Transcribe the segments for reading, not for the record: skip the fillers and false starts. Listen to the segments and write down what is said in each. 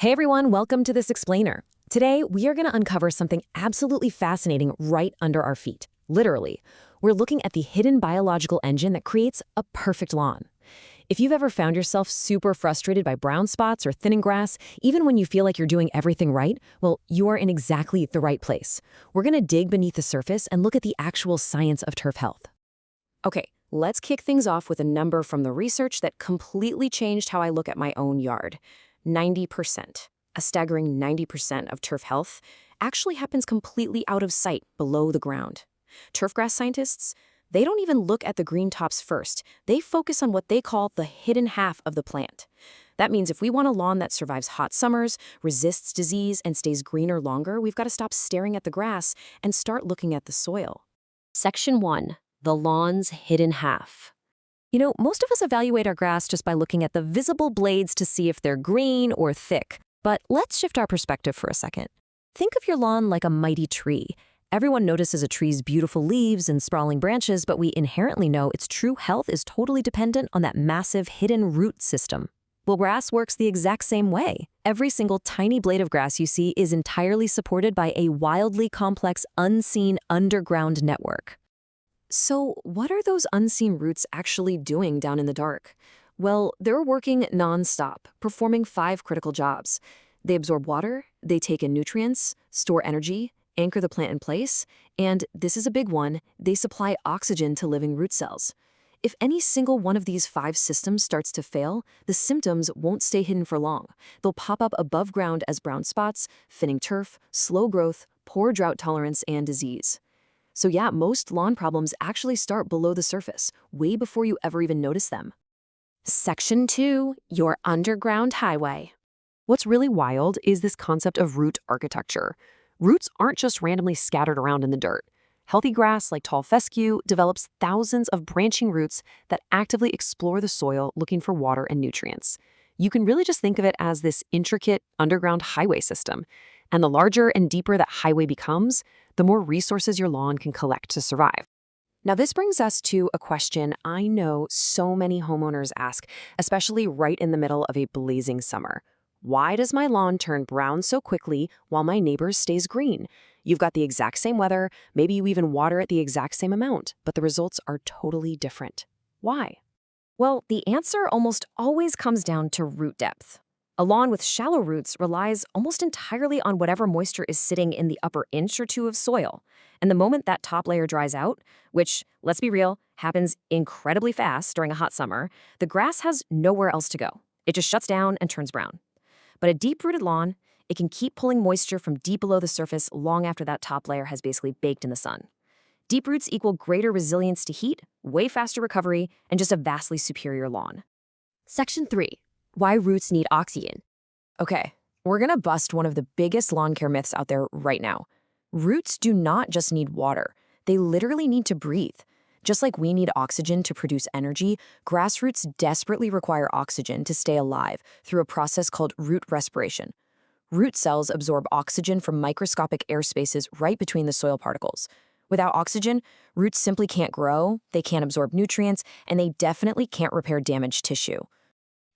Hey everyone, welcome to this explainer. Today, we are going to uncover something absolutely fascinating right under our feet. Literally, we're looking at the hidden biological engine that creates a perfect lawn. If you've ever found yourself super frustrated by brown spots or thinning grass, even when you feel like you're doing everything right, well, you are in exactly the right place. We're going to dig beneath the surface and look at the actual science of turf health. Okay, let's kick things off with a number from the research that completely changed how I look at my own yard. 90%. A staggering 90% of turf health actually happens completely out of sight below the ground. Turfgrass scientists, they don't even look at the green tops first. They focus on what they call the hidden half of the plant. That means if we want a lawn that survives hot summers, resists disease, and stays greener longer, we've got to stop staring at the grass and start looking at the soil. Section 1. The lawn's hidden half. Most of us evaluate our grass just by looking at the visible blades to see if they're green or thick. But let's shift our perspective for a second. Think of your lawn like a mighty tree. Everyone notices a tree's beautiful leaves and sprawling branches, but we inherently know its true health is totally dependent on that massive hidden root system. Well, grass works the exact same way. Every single tiny blade of grass you see is entirely supported by a wildly complex, unseen underground network. So what are those unseen roots actually doing down in the dark? Well, they're working non-stop, performing 5 critical jobs. They absorb water, they take in nutrients, store energy, anchor the plant in place, and, this is a big one, they supply oxygen to living root cells. If any single one of these 5 systems starts to fail, the symptoms won't stay hidden for long. They'll pop up above ground as brown spots, thinning turf, slow growth, poor drought tolerance, and disease. So yeah, most lawn problems actually start below the surface, way before you ever even notice them. Section 2. Your underground highway. What's really wild is this concept of root architecture. Roots aren't just randomly scattered around in the dirt. Healthy grass like tall fescue develops thousands of branching roots that actively explore the soil looking for water and nutrients. You can really just think of it as this intricate underground highway system. And the larger and deeper that highway becomes, the more resources your lawn can collect to survive. Now, this brings us to a question I know so many homeowners ask, especially right in the middle of a blazing summer. Why does my lawn turn brown so quickly while my neighbor's stays green? You've got the exact same weather, maybe you even water it the exact same amount, but the results are totally different. Why? Well, the answer almost always comes down to root depth. A lawn with shallow roots relies almost entirely on whatever moisture is sitting in the upper inch or two of soil. And the moment that top layer dries out, which, let's be real, happens incredibly fast during a hot summer, the grass has nowhere else to go. It just shuts down and turns brown. But a deep-rooted lawn, it can keep pulling moisture from deep below the surface long after that top layer has basically baked in the sun. Deep roots equal greater resilience to heat, way faster recovery, and just a vastly superior lawn. Section 3. Why roots need oxygen. Okay, we're gonna bust one of the biggest lawn care myths out there right now. Roots do not just need water. They literally need to breathe. Just like we need oxygen to produce energy, grass roots desperately require oxygen to stay alive through a process called root respiration. Root cells absorb oxygen from microscopic air spaces right between the soil particles. Without oxygen, roots simply can't grow, they can't absorb nutrients, and they definitely can't repair damaged tissue.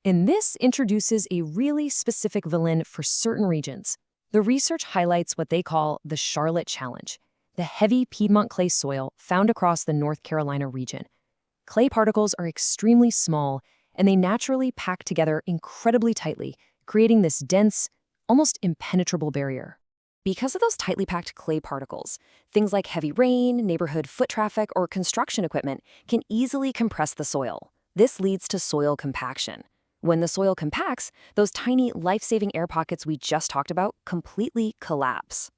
And this introduces a really specific villain for certain regions. The research highlights what they call the Charlotte Challenge, the heavy Piedmont clay soil found across the North Carolina region. Clay particles are extremely small, and they naturally pack together incredibly tightly, creating this dense, almost impenetrable barrier. Because of those tightly packed clay particles, things like heavy rain, neighborhood foot traffic, or construction equipment can easily compress the soil. This leads to soil compaction. When the soil compacts, those tiny life-saving air pockets we just talked about completely collapse.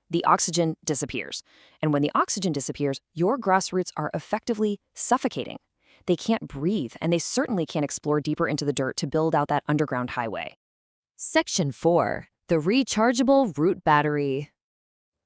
The oxygen disappears. And when the oxygen disappears, your grass roots are effectively suffocating. They can't breathe, and they certainly can't explore deeper into the dirt to build out that underground highway. Section 4. The rechargeable root battery.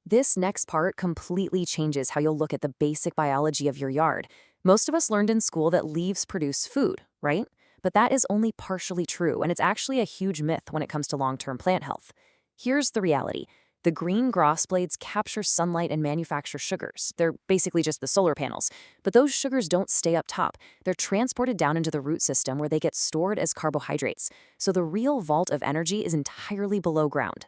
This next part completely changes how you'll look at the basic biology of your yard. Most of us learned in school that leaves produce food, right? But that is only partially true, and it's actually a huge myth when it comes to long-term plant health. Here's the reality. The green grass blades capture sunlight and manufacture sugars. They're basically just the solar panels. But those sugars don't stay up top. They're transported down into the root system where they get stored as carbohydrates. So the real vault of energy is entirely below ground.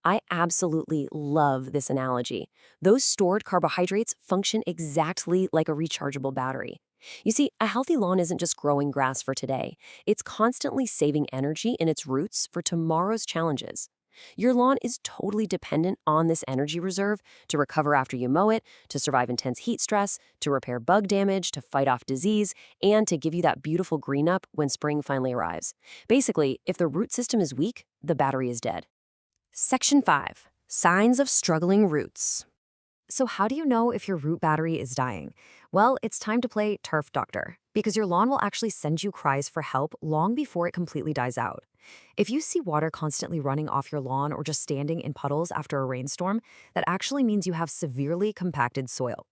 I absolutely love this analogy. Those stored carbohydrates function exactly like a rechargeable battery. You see, a healthy lawn isn't just growing grass for today. It's constantly saving energy in its roots for tomorrow's challenges. Your lawn is totally dependent on this energy reserve to recover after you mow it, to survive intense heat stress, to repair bug damage, to fight off disease, and to give you that beautiful green up when spring finally arrives. Basically, if the root system is weak, the battery is dead. Section 5. Signs of struggling roots. So how do you know if your root battery is dying? Well, it's time to play turf doctor, because your lawn will actually send you cries for help long before it completely dies out. If you see water constantly running off your lawn or just standing in puddles after a rainstorm, that actually means you have severely compacted soil.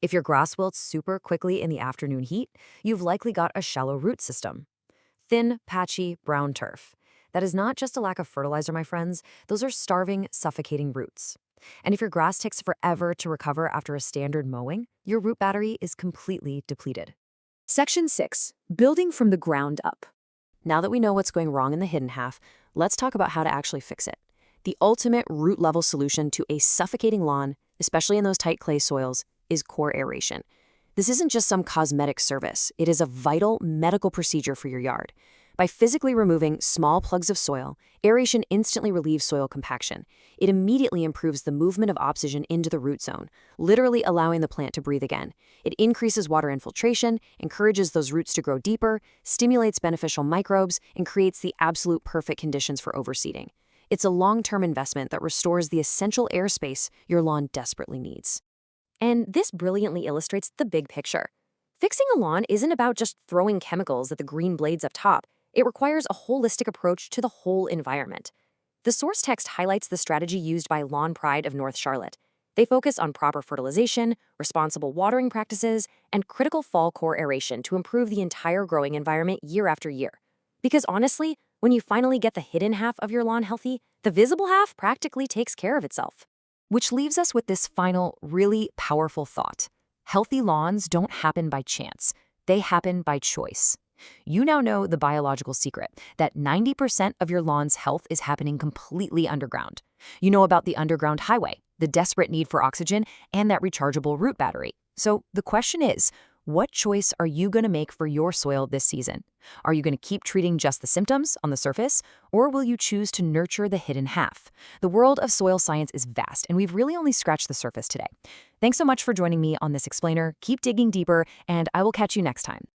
If your grass wilts super quickly in the afternoon heat, you've likely got a shallow root system. Thin, patchy, brown turf. That is not just a lack of fertilizer, my friends. Those are starving, suffocating roots. And if your grass takes forever to recover after a standard mowing, your root battery is completely depleted. Section 6. Building from the ground up. Now that we know what's going wrong in the hidden half, let's talk about how to actually fix it. The ultimate root-level solution to a suffocating lawn, especially in those tight clay soils, is core aeration. This isn't just some cosmetic service. It is a vital medical procedure for your yard. By physically removing small plugs of soil, aeration instantly relieves soil compaction. It immediately improves the movement of oxygen into the root zone, literally allowing the plant to breathe again. It increases water infiltration, encourages those roots to grow deeper, stimulates beneficial microbes, and creates the absolute perfect conditions for overseeding. It's a long-term investment that restores the essential airspace your lawn desperately needs. And this brilliantly illustrates the big picture. Fixing a lawn isn't about just throwing chemicals at the green blades up top. It requires a holistic approach to the whole environment. The source text highlights the strategy used by Lawn Pride of North Charlotte. They focus on proper fertilization, responsible watering practices, and critical fall core aeration to improve the entire growing environment year after year. Because honestly, when you finally get the hidden half of your lawn healthy, the visible half practically takes care of itself. Which leaves us with this final, really powerful thought. Healthy lawns don't happen by chance. They happen by choice. You now know the biological secret, that 90% of your lawn's health is happening completely underground. You know about the underground highway, the desperate need for oxygen, and that rechargeable root battery. So the question is, what choice are you going to make for your soil this season? Are you going to keep treating just the symptoms on the surface, or will you choose to nurture the hidden half? The world of soil science is vast, and we've really only scratched the surface today. Thanks so much for joining me on this explainer. Keep digging deeper, and I will catch you next time.